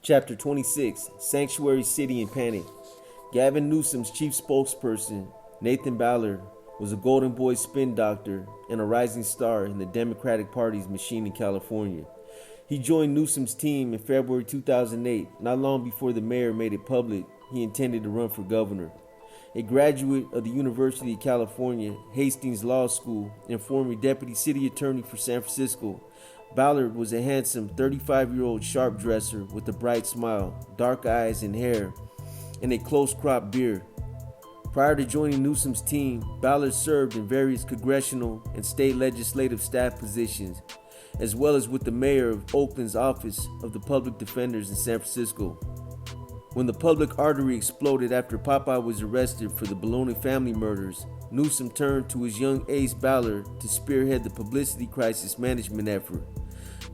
Chapter 26, Sanctuary City in Panic. Gavin Newsom's chief spokesperson, Nathan Ballard, was a Golden Boy spin doctor and a rising star in the Democratic Party's machine in California. He joined Newsom's team in February 2008, not long before the mayor made it public he intended to run for governor. A graduate of the University of California, Hastings Law School, and former deputy city attorney for San Francisco, Ballard was a handsome 35-year-old sharp dresser with a bright smile, dark eyes and hair, and a close-cropped beard. Prior to joining Newsom's team, Ballard served in various congressional and state legislative staff positions, as well as with the mayor of Oakland's Office of the Public Defenders in San Francisco. When the public artery exploded after Popeye was arrested for the Bologna family murders, Newsom turned to his young ace Ballard to spearhead the publicity crisis management effort.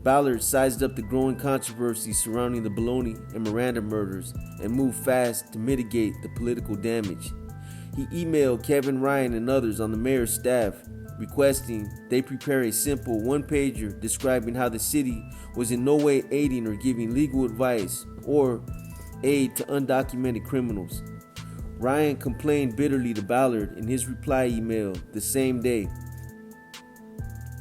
Ballard sized up the growing controversy surrounding the Bologna and Miranda murders and moved fast to mitigate the political damage. He emailed Kevin Ryan and others on the mayor's staff, requesting they prepare a simple one-pager describing how the city was in no way aiding or giving legal advice or aid to undocumented criminals. Ryan complained bitterly to Ballard in his reply email the same day.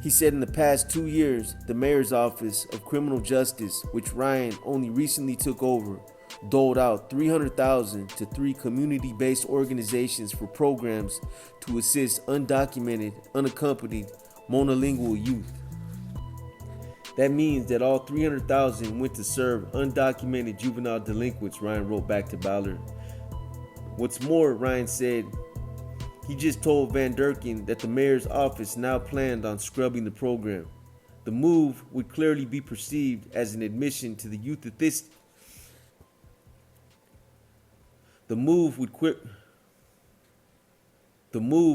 He said in the past 2 years, the mayor's office of criminal justice, which Ryan only recently took over, doled out $300,000 to 3 community-based organizations for programs to assist undocumented, unaccompanied, monolingual youth. That means that all $300,000 went to serve undocumented juvenile delinquents, Ryan wrote back to Ballard. What's more, Ryan said, he just told Van Durken that the mayor's office now planned on scrubbing the program. The move would clearly be perceived as an admission to the youth The move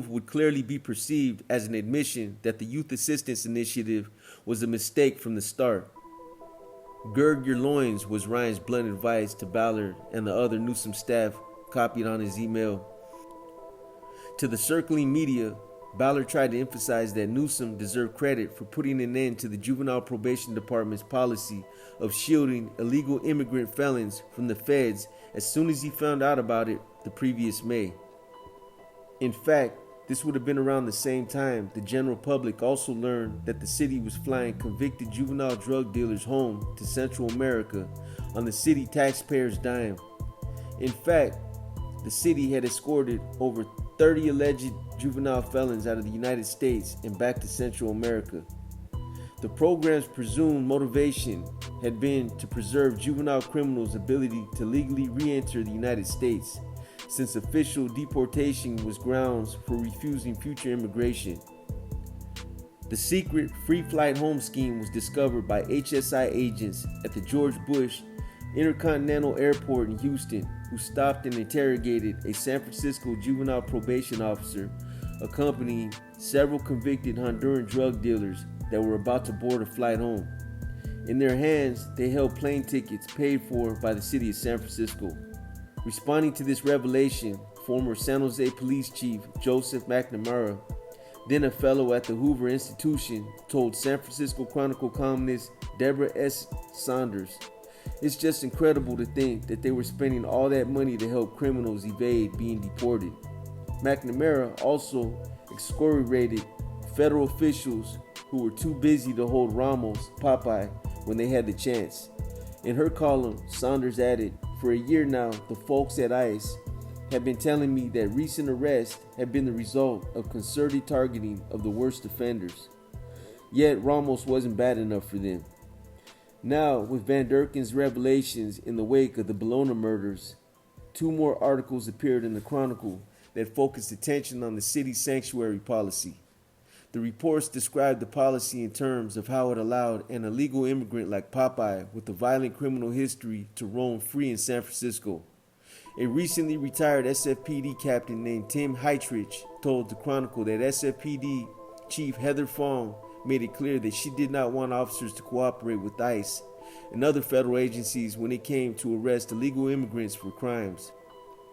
would clearly be perceived as an admission that the Youth Assistance Initiative was a mistake from the start. Gird your loins was Ryan's blunt advice to Ballard and the other Newsom staff copied on his email. To the circling media, Ballard tried to emphasize that Newsom deserved credit for putting an end to the Juvenile Probation Department's policy of shielding illegal immigrant felons from the feds as soon as he found out about it the previous May. In fact, this would have been around the same time the general public also learned that the city was flying convicted juvenile drug dealers home to Central America on the city taxpayers' dime. In fact, the city had escorted over 30 alleged juvenile felons out of the United States and back to Central America. The program's presumed motivation had been to preserve juvenile criminals' ability to legally re-enter the United States, since official deportation was grounds for refusing future immigration. The secret free flight home scheme was discovered by HSI agents at the George Bush Intercontinental Airport in Houston, who stopped and interrogated a San Francisco juvenile probation officer accompanying several convicted Honduran drug dealers that were about to board a flight home. In their hands, they held plane tickets paid for by the city of San Francisco. Responding to this revelation, former San Jose Police Chief Joseph McNamara, then a fellow at the Hoover Institution, told San Francisco Chronicle columnist Deborah S. Saunders, "It's just incredible to think that they were spending all that money to help criminals evade being deported." McNamara also excoriated federal officials who were too busy to hold Ramos, Popeye, when they had the chance. In her column, Saunders added, "For a year now, the folks at ICE have been telling me that recent arrests have been the result of concerted targeting of the worst offenders. Yet Ramos wasn't bad enough for them." Now, with Van Durken's revelations in the wake of the Bologna murders, 2 more articles appeared in the Chronicle that focused attention on the city's sanctuary policy. The reports described the policy in terms of how it allowed an illegal immigrant like Popeye with a violent criminal history to roam free in San Francisco. A recently retired SFPD captain named Tim Heitrich told the Chronicle that SFPD Chief Heather Fong made it clear that she did not want officers to cooperate with ICE and other federal agencies when it came to arrest illegal immigrants for crimes.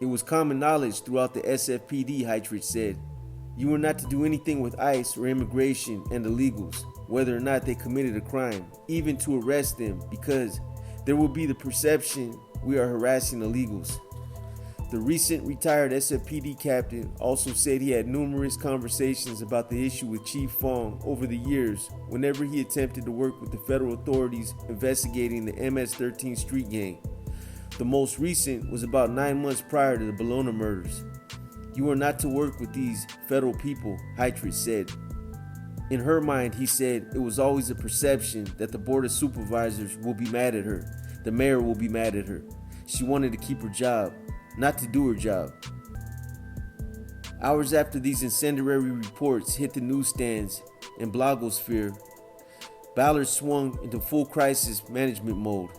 It was common knowledge throughout the SFPD, Heitrich said. You were not to do anything with ICE or immigration and illegals, whether or not they committed a crime, even to arrest them, because there will be the perception we are harassing illegals. The recent retired SFPD captain also said he had numerous conversations about the issue with Chief Fong over the years whenever he attempted to work with the federal authorities investigating the MS-13 street gang. The most recent was about 9 months prior to the Bologna murders. You are not to work with these federal people, Heitrich said. In her mind, he said, it was always a perception that the board of supervisors will be mad at her. The mayor will be mad at her. She wanted to keep her job, not to do her job. Hours after these incendiary reports hit the newsstands and blogosphere, Ballard swung into full crisis management mode.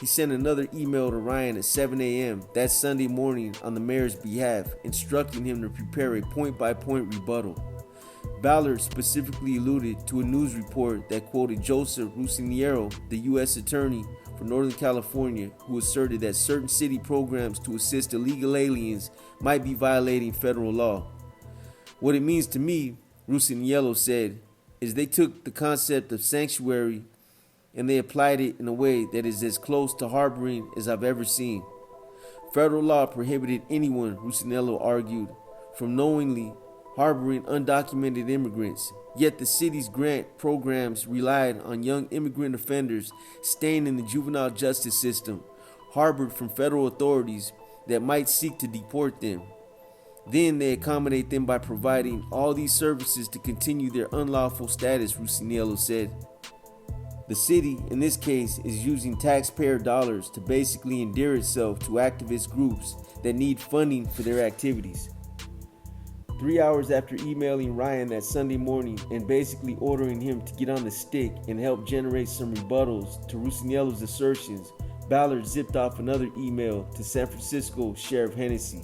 He sent another email to Ryan at 7 a.m. that Sunday morning on the mayor's behalf, instructing him to prepare a point-by-point rebuttal. Ballard specifically alluded to a news report that quoted Joseph Rusiniero, the U.S. Attorney for Northern California, who asserted that certain city programs to assist illegal aliens might be violating federal law. What it means to me, Rusiniero said, is they took the concept of sanctuary and they applied it in a way that is as close to harboring as I've ever seen. Federal law prohibited anyone, Rusiniero argued, from knowingly harboring undocumented immigrants, yet the city's grant programs relied on young immigrant offenders staying in the juvenile justice system, harbored from federal authorities that might seek to deport them. Then they accommodate them by providing all these services to continue their unlawful status, Rusiniero said. The city, in this case, is using taxpayer dollars to basically endear itself to activist groups that need funding for their activities. 3 hours after emailing Ryan that Sunday morning and basically ordering him to get on the stick and help generate some rebuttals to Rusiniero's assertions, Ballard zipped off another email to San Francisco Sheriff Hennessy.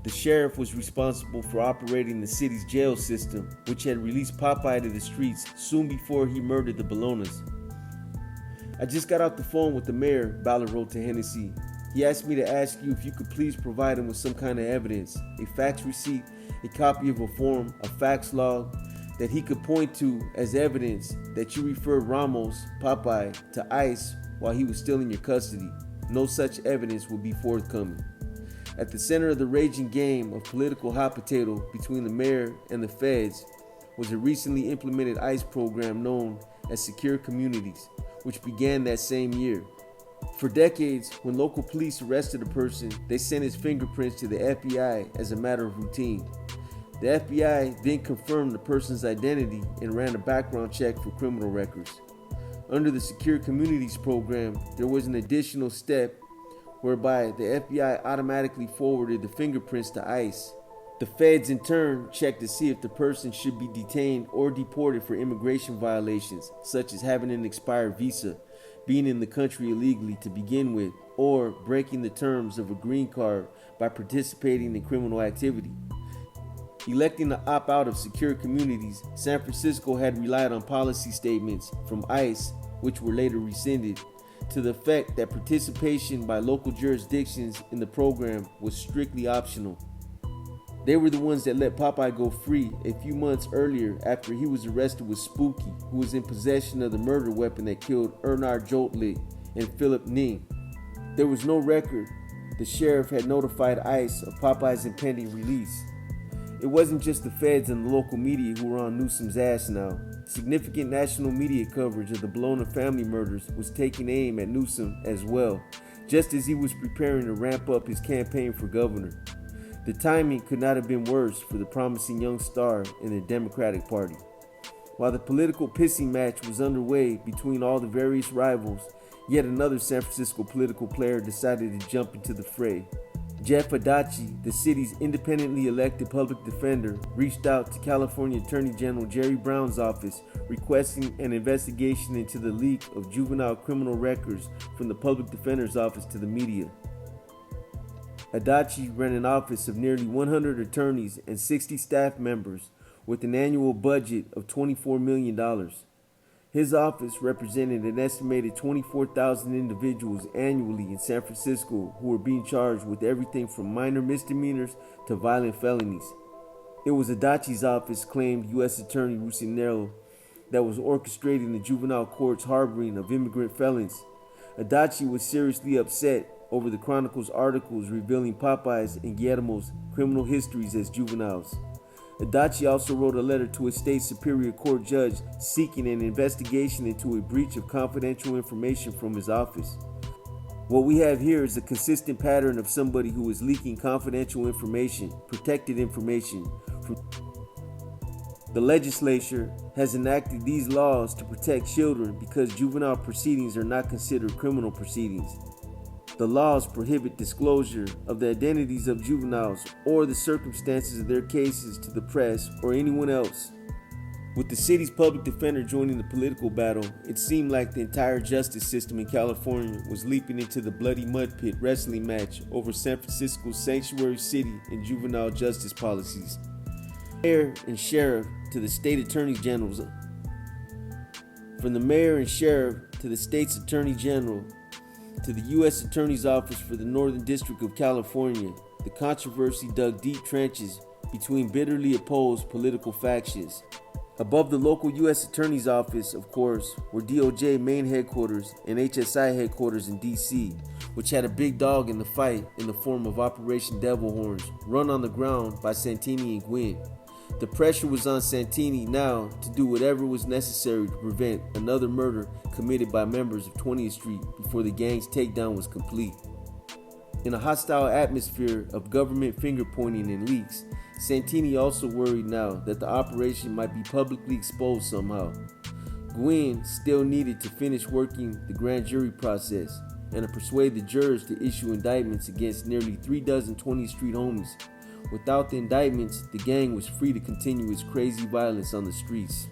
The sheriff was responsible for operating the city's jail system, which had released Popeye to the streets soon before he murdered the Bolognas. I just got off the phone with the mayor, Ballard wrote to Hennessy. He asked me to ask you if you could please provide him with some kind of evidence, a fax receipt, a copy of a form, a fax log, that he could point to as evidence that you referred Ramos, Popeye, to ICE while he was still in your custody. No such evidence will be forthcoming. At the center of the raging game of political hot potato between the mayor and the feds was a recently implemented ICE program known as Secure Communities, which began that same year. For decades, when local police arrested a person, they sent his fingerprints to the FBI as a matter of routine. The FBI then confirmed the person's identity and ran a background check for criminal records. Under the Secure Communities program, there was an additional step whereby the FBI automatically forwarded the fingerprints to ICE. The feds in turn checked to see if the person should be detained or deported for immigration violations, such as having an expired visa, being in the country illegally to begin with, or breaking the terms of a green card by participating in criminal activity. Electing to opt out of Secure Communities, San Francisco had relied on policy statements from ICE, which were later rescinded, to the effect that participation by local jurisdictions in the program was strictly optional. They were the ones that let Popeye go free a few months earlier after he was arrested with Spooky, who was in possession of the murder weapon that killed Ernard Jotlik and Philip Ning. There was no record the sheriff had notified ICE of Popeye's impending release. It wasn't just the feds and the local media who were on Newsom's ass now. Significant national media coverage of the Bologna family murders was taking aim at Newsom as well, just as he was preparing to ramp up his campaign for governor. The timing could not have been worse for the promising young star in the Democratic Party. While the political pissing match was underway between all the various rivals, yet another San Francisco political player decided to jump into the fray. Jeff Adachi, the city's independently elected public defender, reached out to California Attorney General Jerry Brown's office requesting an investigation into the leak of juvenile criminal records from the public defender's office to the media. Adachi ran an office of nearly 100 attorneys and 60 staff members with an annual budget of $24 million. His office represented an estimated 24,000 individuals annually in San Francisco who were being charged with everything from minor misdemeanors to violent felonies. It was Adachi's office, claimed U.S. Attorney Rusiniero, that was orchestrating the juvenile court's harboring of immigrant felons. Adachi was seriously upset over the Chronicle's articles revealing Popeye's and Guillermo's criminal histories as juveniles. Adachi also wrote a letter to a state superior court judge seeking an investigation into a breach of confidential information from his office. What we have here is a consistent pattern of somebody who is leaking confidential information, protected information. The legislature has enacted these laws to protect children because juvenile proceedings are not considered criminal proceedings. The laws prohibit disclosure of the identities of juveniles or the circumstances of their cases to the press or anyone else. With the city's public defender joining the political battle, it seemed like the entire justice system in California was leaping into the bloody mud pit wrestling match over San Francisco's sanctuary city and juvenile justice policies. Mayor and sheriff to the state attorney generals. From the mayor and sheriff to the state's attorney general to the U.S. Attorney's Office for the Northern District of California, the controversy dug deep trenches between bitterly opposed political factions. Above the local U.S. Attorney's Office, of course, were DOJ main headquarters and HSI headquarters in D.C., which had a big dog in the fight in the form of Operation Devil Horns, run on the ground by Santini and Gwynn. The pressure was on Santini now to do whatever was necessary to prevent another murder committed by members of 20th Street before the gang's takedown was complete. In a hostile atmosphere of government finger-pointing and leaks, Santini also worried now that the operation might be publicly exposed somehow. Gwynn still needed to finish working the grand jury process and to persuade the jurors to issue indictments against nearly 36 20th Street homies. Without the indictments, the gang was free to continue its crazy violence on the streets.